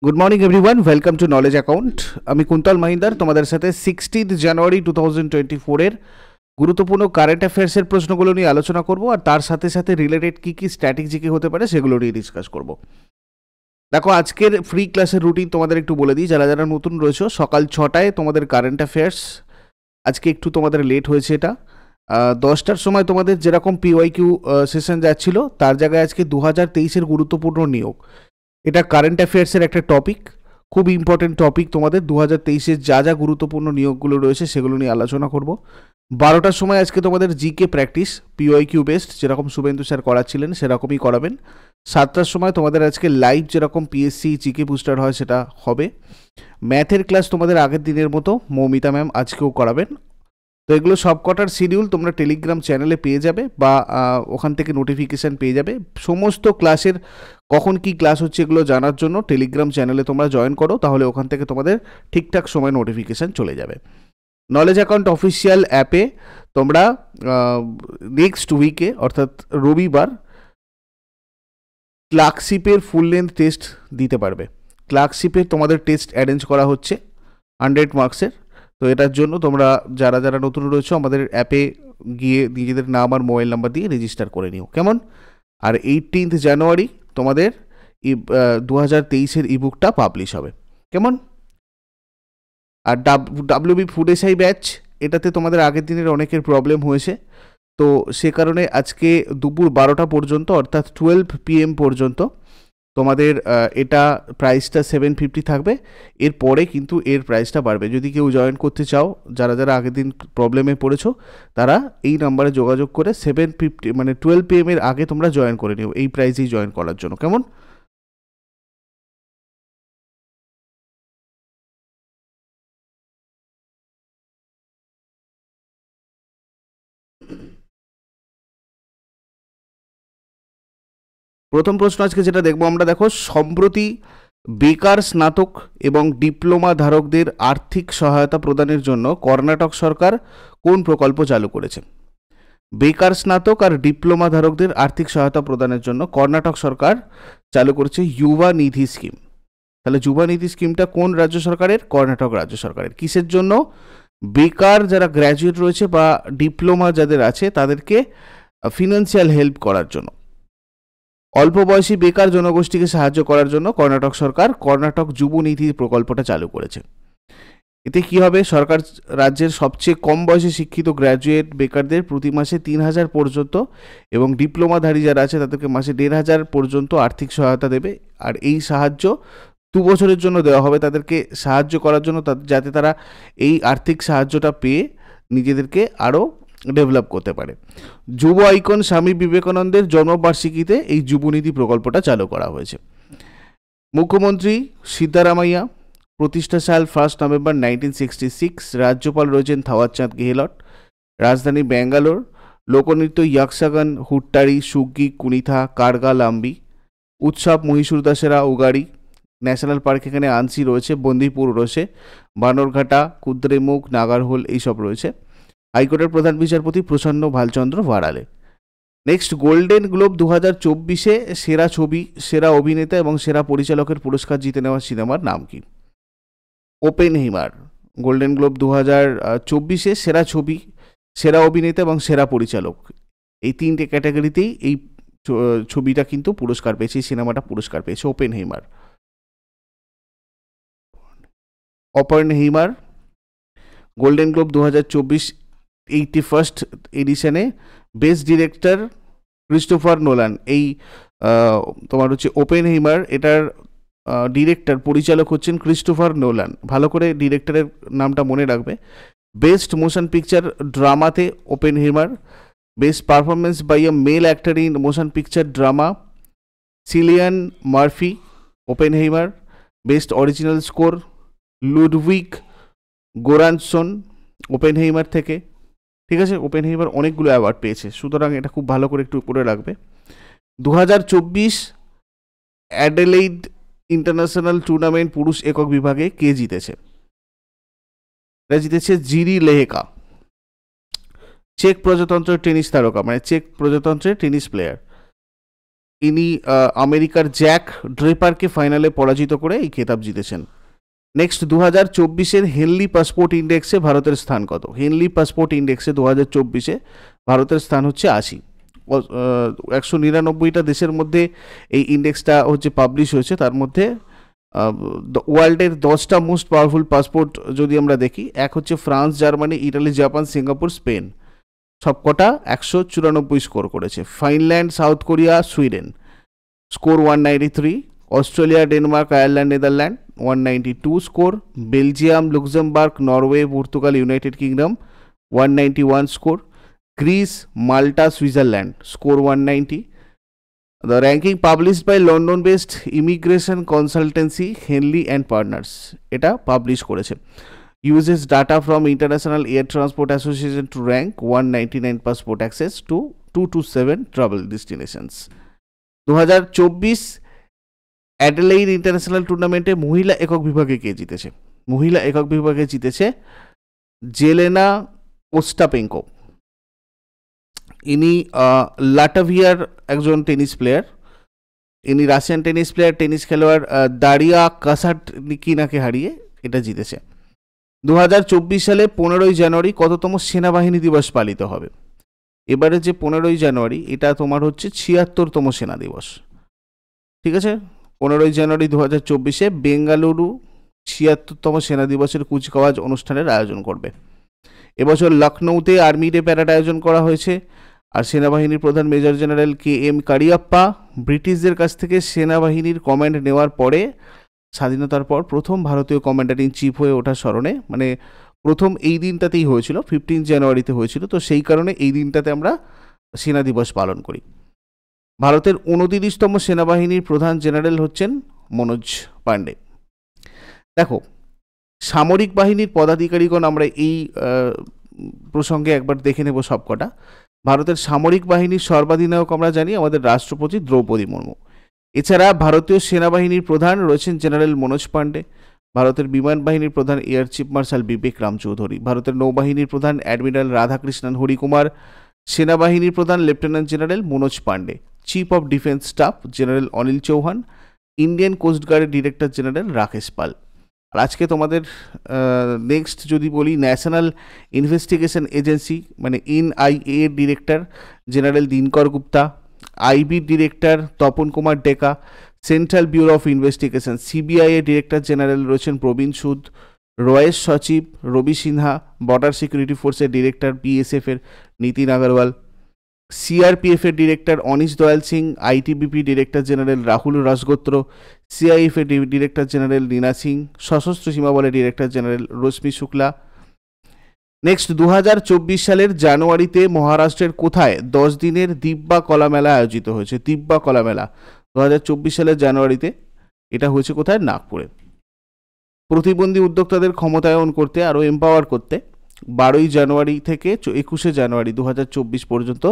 Good morning everyone, welcome to knowledge account. আমি কুন্তল মহিন্দার তোমাদের সাথে 16 জানুয়ারি 2024 গুরুত্বপূর্ণ কারেন্ট অ্যাফেয়ার্সের প্রশ্নগুলো নিয়ে আলোচনা করব, আর তার সাথে সাথে রিলেটেড কী কী স্ট্র্যাটেজি হতে পারে সেগুলো নিয়ে ডিসকাস করব। দেখো, আজকের ফ্রি ক্লাসের রুটিন তোমাদের একটু বলে দিই। যারা যারা নতুন রয়েছে, সকাল 6টায় তোমাদের কারেন্ট অ্যাফেয়ার্স। আজকে একটু তোমাদের লেট হয়েছে, এটা 10টার সময় তোমাদের যেরকম পিওয়াইকিউ সেশন যাচ্ছিল, তার জায়গায় আজকে 2023-এর গুরুত্বপূর্ণ নিয়োগ, এটা কারেন্ট অ্যাফেয়ার্সের একটা টপিক, খুব ইম্পর্টেন্ট টপিক। তোমাদের 2023-এর যা যা গুরুত্বপূর্ণ নিয়োগগুলো রয়েছে সেগুলো নিয়ে আলোচনা করব। 12টার সময় আজকে তোমাদের জিকে প্র্যাকটিস, পিওয়াইকিউ বেস্ট, যেরকম শুভেন্দু স্যার করাচ্ছিলেন সেরকমই করাবেন। 7টার সময় তোমাদের আজকে লাইভ যেরকম পিএসসি জিকে বুস্টার হয় সেটা হবে। ম্যাথের ক্লাস তোমাদের আগের দিনের মতো মৌমিতা ম্যাম আজকেও করাবেন। তো এগুলো সব কটার শিডিউল তোমরা টেলিগ্রাম চ্যানেলে পেয়ে যাবে, বা ওখান থেকে নোটিফিকেশান পেয়ে যাবে। সমস্ত ক্লাসের কখন কি ক্লাস হচ্ছে এগুলো জানার জন্য টেলিগ্রাম চ্যানেলে তোমরা জয়েন করো, তাহলে ওখান থেকে তোমাদের ঠিকঠাক সময় নোটিফিকেশান চলে যাবে। নলেজ অ্যাকাউন্ট অফিসিয়াল অ্যাপে তোমরা নেক্সট উইকে অর্থাৎ রবিবার ক্লার্কশিপের ফুল লেন্থ টেস্ট দিতে পারবে। ক্লার্কশিপের তোমাদের টেস্ট অ্যারেঞ্জ করা হচ্ছে 100 মার্কসের। তো এটার জন্য তোমরা যারা যারা নতুন রয়েছে আমাদের অ্যাপে গিয়ে নিজেদের নাম আর মোবাইল নাম্বার দিয়ে রেজিস্টার করে নিও, কেমন? আর 18 জানুয়ারি তোমাদের 2023-এর ইবুকটা পাবলিশ হবে, কেমন? আর ডাব্লিউবি ফুড এসআই ব্যাচ, এটাতে তোমাদের আগের দিনের অনেকের প্রবলেম হয়েছে, তো সে কারণে আজকে দুপুর 12টা পর্যন্ত অর্থাৎ 12 PM পর্যন্ত তোমাদের এটা প্রাইসটা 750 থাকবে। এরপরে কিন্তু এর প্রাইসটা বাড়বে। যদি কেউ জয়েন করতে চাও, যারা যারা আগের দিন প্রবলেমে পড়েছো, তারা এই নাম্বারে যোগাযোগ করে 750 মানে 12 PM এর আগে তোমরা জয়েন করে নিও এই প্রাইসেই জয়েন করার জন্য, কেমন? প্রথম প্রশ্ন আজকে যেটা দেখবো আমরা, দেখো, সম্প্রতি বেকার স্নাতক এবং ডিপ্লোমা ধারকদের আর্থিক সহায়তা প্রদানের জন্য কর্ণাটক সরকার কোন প্রকল্প চালু করেছে? বেকার স্নাতক আর ডিপ্লোমা ধারকদের আর্থিক সহায়তা প্রদানের জন্য কর্ণাটক সরকার চালু করেছে যুবা নিধি স্কিম। তাহলে যুবা নিধি স্কিমটা কোন রাজ্য সরকারের? কর্ণাটক রাজ্য সরকারের। কিসের জন্য? বেকার যারা গ্র্যাজুয়েট রয়েছে বা ডিপ্লোমা যাদের আছে তাদেরকে ফিনান্সিয়াল হেল্প করার জন্য, অল্প বয়সী বেকার জনগোষ্ঠীকে সাহায্য করার জন্য কর্ণাটক সরকার কর্ণাটক যুব নিধি প্রকল্পটা চালু করেছে। এতে কি হবে? সরকার রাজ্যের সবচেয়ে কম বয়সে শিক্ষিত গ্র্যাজুয়েট বেকারদের প্রতি মাসে 3,000 পর্যন্ত এবং ডিপ্লোমাধারী যারা আছে তাদেরকে মাসে 1,500 পর্যন্ত আর্থিক সহায়তা দেবে। আর এই সাহায্য 2 বছরের জন্য দেওয়া হবে তাদেরকে, সাহায্য করার জন্য, যাতে তারা এই আর্থিক সাহায্যটা পেয়ে নিজেদেরকে আরও ডেভেলপ করতে পারে। যুব আইকন স্বামী বিবেকানন্দের জন্মবার্ষিকীতে এই যুবনীতি প্রকল্পটা চালু করা হয়েছে। মুখ্যমন্ত্রী সিদ্ধারামাইয়া, প্রতিষ্ঠা সাল 1 নভেম্বর 1966। রাজ্যপাল রয়েছেন থাওয়ারচাঁদ গেহলট। রাজধানী ব্যাঙ্গালোর। লোকনৃত্য ইয়াকসাগান, হুট্টারি, সুগ্গি, কুনিথা, কারগা, লাম্বি। উৎসব মহীশূর দাসেরা, উগাড়ি। ন্যাশনাল পার্ক এখানে আনসি রয়েছে, বন্দিপুর রয়েছে, বানরঘাটা, কুদ্রেমুখ, নাগারহোল এইসব রয়েছে। হাইকোর্টের প্রধান বিচারপতি প্রসন্ন ভালচন্দ্র ভাড়ালে। নেক্সট, গোল্ডেন গ্লোব 2024-এ সেরা ছবি, সেরা অভিনেতা এবং সেরা পরিচালকের পুরস্কার জিতে নেওয়া সিনেমার নাম কি? ওপেনহেইমার। গোল্ডেন গ্লোব 2024-এ সেরা ছবি, সেরা অভিনেতা এবং সেরা পরিচালক, এই 3টে ক্যাটাগরিতেই এই ছবিটা কিন্তু পুরস্কার পেয়েছে, সিনেমাটা পুরস্কার পেয়েছে, Oppenheimer. Oppenheimer Golden Globe 2024 81st এডিশনে বেস্ট ডিরেক্টর ক্রিস্টোফার নোলান। এই তোমার হচ্ছে ওপেনহেইমার, এটার ডিরেক্টর পরিচালক হচ্ছেন ক্রিস্টোফার নোলান। ভালো করে ডিরেক্টরের নামটা মনে রাখবে। বেস্ট মোশন পিকচার ড্রামাতে Oppenheimer. Best performance by a male actor in motion picture drama Cillian Murphy, Oppenheimer. Best original score Ludwig Goransson, Oppenheimer থেকে। ঠিক আছে, ওপেনহেইমার অনেকগুলো অ্যাওয়ার্ড পেয়েছে, সুতরাং এটা খুব ভালো করে একটু করে রাখবে। 2024 অ্যাডেলেইড ইন্টারন্যাশনাল টুর্নামেন্ট পুরুষ একক বিভাগে কে জিতেছে? এটা জিতেছে জিরি লেহেকা, চেক প্রজাতন্ত্রের টেনিস তারকা, মানে চেক প্রজাতন্ত্রের টেনিস প্লেয়ার। ইনি আমেরিকার জ্যাক ড্রেপারকে ফাইনালে পরাজিত করে এই খেতাব জিতেছেন। নেক্সট 2024-এর হেনলি পাসপোর্ট ইন্ডেক্সে ভারতের স্থান কত? হেনলি পাসপোর্ট ইন্ডেক্সে 2024-এ ভারতের স্থান হচ্ছে 80। 199টা দেশের মধ্যে এই ইন্ডেক্সটা হচ্ছে পাবলিশ হয়েছে। তার মধ্যে ওয়ার্ল্ডের 10টা মোস্ট পাওয়ারফুল পাসপোর্ট যদি আমরা দেখি, এক হচ্ছে France, Germany, Italy, Japan, Singapore, Spain, সবকটা 194 স্কোর করেছে। Finland, South Korea, Sweden score 193, Australia, Denmark, Ireland, Netherland 192 score, Belgium, Luxembourg, Norway, Portugal, United Kingdom 191 score, Greece, Malta, Switzerland score 190। The ranking published by London-based immigration consultancy Henley and Partners এটা publish করেছে। Uses data from International Air Transport Association to rank 199 passport access to 227 travel destinations। 2024 অ্যাডেলেইড international টুর্নামেন্টে মহিলা একক বিভাগে কে জিতেছে? মহিলা একক বিভাগে জিতেছে জেলেনা ওস্টাপেঙ্কো। ইনি লাটভিয়ার একজন টেনিস প্লেয়ার। ইনি রাশিয়ান টেনিস প্লেয়ার, টেনিস খেলোয়াড় দারিয়া কাসাটনিকিনাকে হারিয়ে এটা জিতেছে। 2024 সালে 15ই জানুয়ারি কততম সেনাবাহিনী দিবস পালিত হবে? এবারে যে 15ই জানুয়ারি এটা তোমার হচ্ছে 76তম সেনা দিবস। ঠিক আছে, 15ই জানুয়ারি 2024-এ বেঙ্গালুরু 76তম সেনা দিবসের কুচকাওয়াজ অনুষ্ঠানের আয়োজন করবে। এবছর লখনৌতে আর্মি ডে প্যারেড আয়োজন করা হয়েছে। আর সেনাবাহিনীর প্রধান মেজর জেনারেল KM কারিয়াপ্পা ব্রিটিশদের কাছ থেকে সেনাবাহিনীর কমান্ড নেওয়ার পরে স্বাধীনতার পর প্রথম ভারতীয় কমান্ডার ইন চিফ হয়ে ওঠার স্মরণে, মানে প্রথম এই দিনটাতেই হয়েছিল, 15 জানুয়ারিতে হয়েছিল, তো সেই কারণে এই দিনটাতে আমরা সেনা দিবস পালন করি। ভারতের 29তম সেনাবাহিনীর প্রধান জেনারেল হচ্ছেন মনোজ পান্ডে। দেখো, সামরিক বাহিনীর পদাধিকারীগণ আমরা এই প্রসঙ্গে একবার দেখে নেব সবকটা। ভারতের সামরিক বাহিনীর সর্বাধিনায়ক আমরা জানি আমাদের রাষ্ট্রপতি দ্রৌপদী মুর্মু। এছাড়া ভারতীয় সেনাবাহিনীর প্রধান রয়েছেন জেনারেল মনোজ পান্ডে, ভারতের বিমান বাহিনীর প্রধান air chief marshal Vivek Ram Chaudhari, ভারতের নৌবাহিনীর প্রধান অ্যাডমিরাল রাধাকৃষ্ণন হরিকুমার, সেনাবাহিনীর প্রধান lieutenant general Manoj Pande, chief of defence staff general Anil Chauhan, Indian কোস্টগার্ডের ডিরেক্টর জেনারেল রাকেশ পাল। আর আজকে তোমাদের নেক্সট যদি বলি, ন্যাশনাল ইনভেস্টিগেশন এজেন্সি মানে NIA এর director general Dinkar Gupta, IB director Tapan Kumar Deka, Central Bureau of Investigation CBI এর ডিরেক্টর জেনারেল রয়েছেন প্রবীণ সুদ, রয়েস সচিব রবি সিনহা, বর্ডার সিকিউরিটি ফোর্সের ডিরেক্টর BSF এর নীতিন আগরওয়াল, CRPF এর director Anish Dayal Singh, ITBP director general Rahul Rajgotra, CIF এর ডিরেক্টর জেনারেল নীনা সিং, সশস্ত্র সীমা বলের director general Rashmi Shukla. Next 2024 সালের জানুয়ারিতে মহারাষ্ট্রের কোথায় 10 দিনের দিব্যা কলা মেলা আয়োজিত হয়েছে? দিব্যা কলা মেলা 2024 সালের জানুয়ারিতে এটা হয়েছে কোথায়? নাগপুরে। প্রতিবন্ধী উদ্যোক্তাদের ক্ষমতায়ন করতে, আরও এম্পাওয়ার করতে 12ই জানুয়ারি থেকে 21শে জানুয়ারি 2024 পর্যন্ত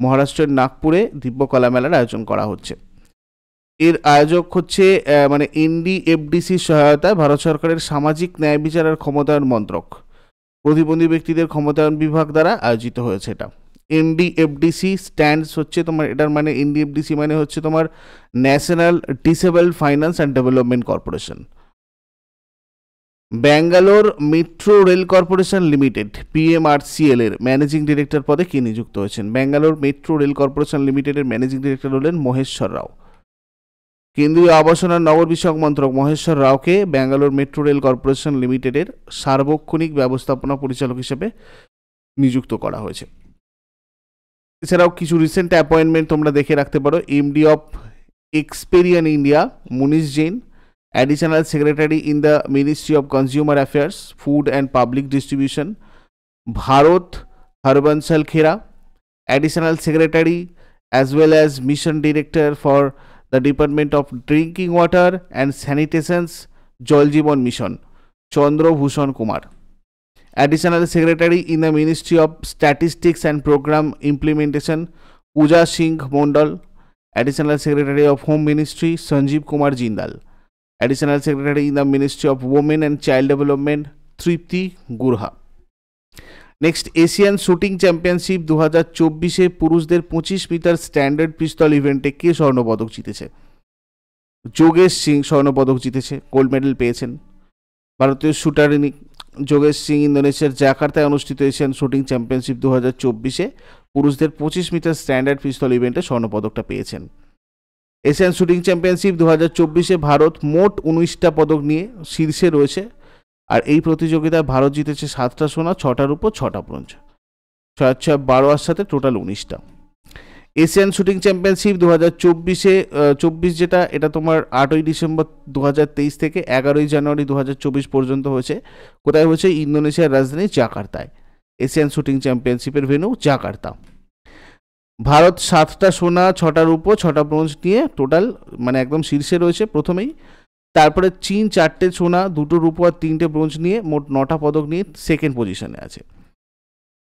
মহারাষ্ট্রের নাগপুরে দিব্য কলা মেলার আয়োজন করা হচ্ছে। এর আয়োজক হচ্ছে মানে NDFDC সহায়তায় ভারত সরকারের সামাজিক ন্যায় বিচার আর ক্ষমতায়ন মন্ত্রক, প্রতিবন্ধী ব্যক্তিদের ক্ষমতায়ন বিভাগ দ্বারা আয়োজিত হয়েছে। এটা NDFDC স্ট্যান্ডস হচ্ছে তোমার, এটার মানে NDFDC মানে হচ্ছে তোমার national disabled finance and development corporation. Bangalore metro rail corporation limited PMRCL এর ম্যানেজিং ডিরেক্টর পদে কে নিযুক্ত হয়েছেন? ব্যাঙ্গালোর মেট্রো রেল কর্পোরেশন লিমিটেডের ম্যানেজিং ডিরেক্টর হলেন মহেশ্বর রাও। কেন্দ্রীয় আবাসন আর নগর বিষয়ক মন্ত্রক মহেশ্বর রাওকে ব্যাঙ্গালোর মেট্রো রেল কর্পোরেশন লিমিটেডের সার্বক্ষণিক ব্যবস্থাপনা পরিচালক হিসেবে নিযুক্ত করা হয়েছে। এছাড়াও কিছু রিসেন্ট অ্যাপয়েন্টমেন্ট তোমরা দেখে রাখতে পারো। MD of Experian India Manish Jain, Additional Secretary in the Ministry of Consumer Affairs, Food and Public Distribution, Bharat Harbansal Khera, Additional Secretary as well as Mission Director for the Department of Drinking Water and Sanitation's Jal Jeevan Mission, Chandra Bhushan Kumar, Additional Secretary in the Ministry of Statistics and Program Implementation, Pooja Singh Mondal, Additional Secretary of Home Ministry, Sanjeev Kumar Jindal, Additional Secretary in the Ministry of Women and Child Development, Tripti Gurha. Next, Asian shooting championship 2024-এ পুরুষদের 25 metre standard পিস্তল ইভেন্টে কে স্বর্ণপদক জিতেছে? যোগেশ সিং স্বর্ণপদক জিতেছে, gold medal পেয়েছেন। ভারতীয় shooter ইনি যোগেশ সিং ইন্দোনেশিয়ার জাকার্তায় অনুষ্ঠিত এশিয়ান শুটিং চ্যাম্পিয়নশিপ 2024-এ পুরুষদের 25 মিটার স্ট্যান্ডার্ড পিস্তল ইভেন্টে স্বর্ণপদকটা পেয়েছেন। এশিয়ান শুটিং চ্যাম্পিয়নশিপ 2024-এ ভারত মোট 19টা পদক নিয়ে শীর্ষে রয়েছে। আর এই প্রতিযোগিতায় ভারত জিতেছে 7টা সোনা, 6টা রূপো, 6টা ব্রোঞ্জ, 6 12 আর সাথে টোটাল 19টা। এশিয়ান শুটিং চ্যাম্পিয়নশিপ 2024-এ 24 যেটা, এটা তোমার 8ই ডিসেম্বর 2023 থেকে 11ই জানুয়ারি 2024 পর্যন্ত হয়েছে। কোথায় হয়েছে? ইন্দোনেশিয়ার রাজধানী জাকার্তায়। এশিয়ান শুটিং চ্যাম্পিয়নশিপের ভেন্যু জাকার্তা। ভারত 7টা সোনা, 6টা রূপো, 6টা ব্রোঞ্জ নিয়ে টোটাল মানে একদম শীর্ষে রয়েছে প্রথমেই। তারপরে চীন 4টে সোনা, 2টো রূপো আর 3টে ব্রোঞ্জ নিয়ে মোট 9টা পদক নিয়ে সেকেন্ড পজিশনে আছে।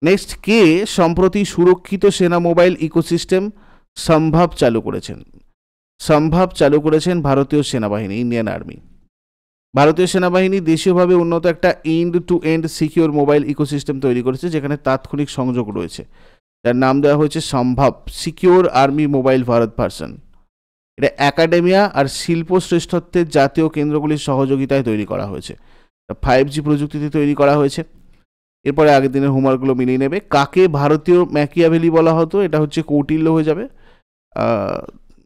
নেক্সট, কে সম্প্রতি সুরক্ষিত সেনা মোবাইল ইকোসিস্টেম সম্ভব চালু করেছেন? সম্ভব চালু করেছেন ভারতীয় সেনাবাহিনী, ইন্ডিয়ান আর্মি। ভারতীয় সেনাবাহিনী দেশীয়ভাবে উন্নত একটা end to end secure mobile ecosystem তৈরি করেছে, যেখানে তাৎক্ষণিক সংযোগ রয়েছে, যার নাম দেওয়া হয়েছে সম্ভব secure army mobile Bharat version. এটা একাডেমিয়া আর শিল্প শ্রেষ্ঠত্বের জাতীয় কেন্দ্রগুলির সহযোগিতায় তৈরি করা হয়েছে। 5G প্রযুক্তিতে তৈরি করা হয়েছে। এরপরে আগের দিনের হোমওয়ার্কগুলো মিলিয়ে নেবে। কাকে ভারতীয় ম্যাকিয়াভেলি বলা হতো? এটা হচ্ছে কৌটিল্য হয়ে যাবে।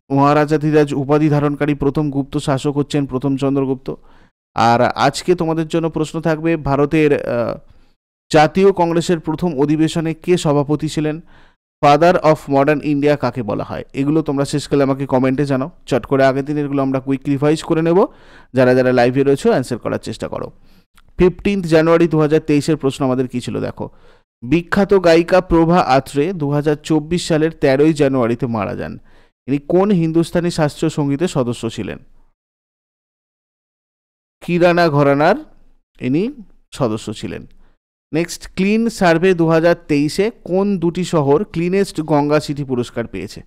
মহারাজাধিরাজ উপাধি ধারণকারী প্রথম গুপ্ত শাসক হচ্ছেন প্রথম চন্দ্রগুপ্ত। আর আজকে তোমাদের জন্য প্রশ্ন থাকবে, ভারতের জাতীয় কংগ্রেসের প্রথম অধিবেশনে কে সভাপতি ছিলেন? ফাদার অফ মডার্ন ইন্ডিয়া কাকে বলা হয়? এগুলো তোমরা শেষকালে আমাকে কমেন্টে জানাও। চট করে আগের দিন এগুলো আমরা কুইক রিভাইজ করে নেব। যারা যারা লাইভে রয়েছে অ্যান্সার করার চেষ্টা করো। 15 জানুয়ারি 2023-এর প্রশ্ন আমাদের কী ছিল দেখো। বিখ্যাত গায়িকা প্রভা আত্রে 2024 সালের 13ই জানুয়ারিতে মারা যান। ইনি কোন হিন্দুস্তানি শাস্ত্রীয় সঙ্গীতের সদস্য ছিলেন? কিরানা ঘরানার ইনি সদস্য ছিলেন। নেক্সট, ক্লিন সার্ভে 2023-এ কোন দুটি শহর ক্লিনেস্ট গঙ্গা সিটি পুরস্কার পেয়েছে?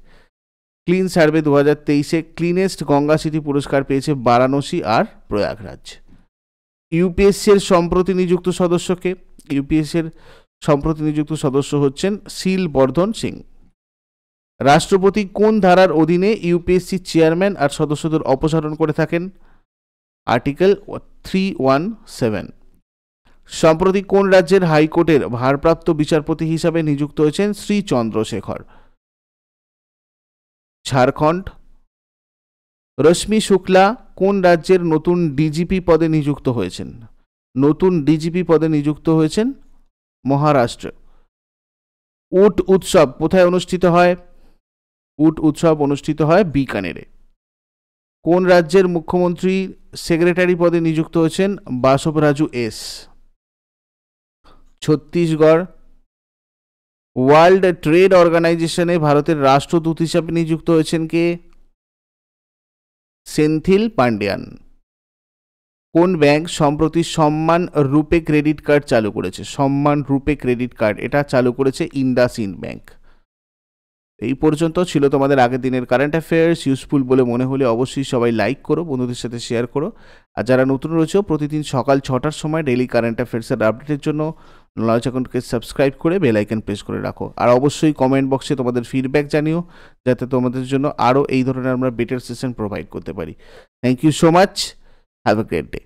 ক্লিন সার্ভে 2023-এ ক্লিনেস্ট গঙ্গা সিটি পুরস্কার পেয়েছে বারাণসী আর প্রয়াগরাজ। ইউপিএসসির সম্প্রতি নিযুক্ত সদস্যকে? ইউপিএসসির সম্প্রতি নিযুক্ত সদস্য হচ্ছেন শিলবর্ধন সিং। রাষ্ট্রপতি কোন ধারার অধীনে ইউপিএসসি চেয়ারম্যান আর সদস্যদের অপসারণ করে থাকেন? আর্টিকেল 317। সম্প্রতি কোন রাজ্যের হাইকোর্টের ভারপ্রাপ্ত বিচারপতি হিসাবে নিযুক্ত হয়েছেন শ্রী চন্দ্রশেখর? ঝাড়খণ্ড। রশ্মি শুক্লা কোন রাজ্যের নতুন ডিজিপি পদে নিযুক্ত হয়েছেন? নতুন ডিজিপি পদে নিযুক্ত হয়েছেন মহারাষ্ট্র। উট উৎসব কোথায় অনুষ্ঠিত হয়? উট উৎসব অনুষ্ঠিত হয় বিকানেরে। কোন রাজ্যের মুখ্যমন্ত্রী সেক্রেটারি পদে নিযুক্ত হয়েছেন বাসবরাজু এস? ছত্তিশগড়। ওয়ার্ল্ড ট্রেড অর্গানাইজেশনে ভারতের রাষ্ট্রদূত হিসাবে নিযুক্ত হয়েছেন কে? সেন্থিল পান্ডিয়ান। কোন ব্যাংক সম্প্রতি সম্মান রূপে ক্রেডিট কার্ড চালু করেছে? সম্মান রূপে ক্রেডিট কার্ড এটা চালু করেছে ইন্ডাসইন্ড ব্যাংক। এই পর্যন্ত ছিল তোমাদের আগের দিনের কারেন্ট অ্যাফেয়ার্স। ইউজফুল বলে মনে হলে অবশ্যই সবাই লাইক করো, বন্ধুদের সাথে শেয়ার করো। আর যারা নতুন রয়েছে প্রতিদিন সকাল 6টার সময় ডেইলি কারেন্ট অ্যাফেয়ার্সের আপডেটের জন্য নলেজ অ্যাকাউন্টকে সাবস্ক্রাইব করে বেল আইকন প্রেস করে রাখো। আর অবশ্যই কমেন্ট বক্সে তোমাদের ফিডব্যাক জানিও, যাতে তোমাদের জন্য আরও এই ধরনের আমরা বেটার সেশন প্রোভাইড করতে পারি। Thank you so much. Have a great day.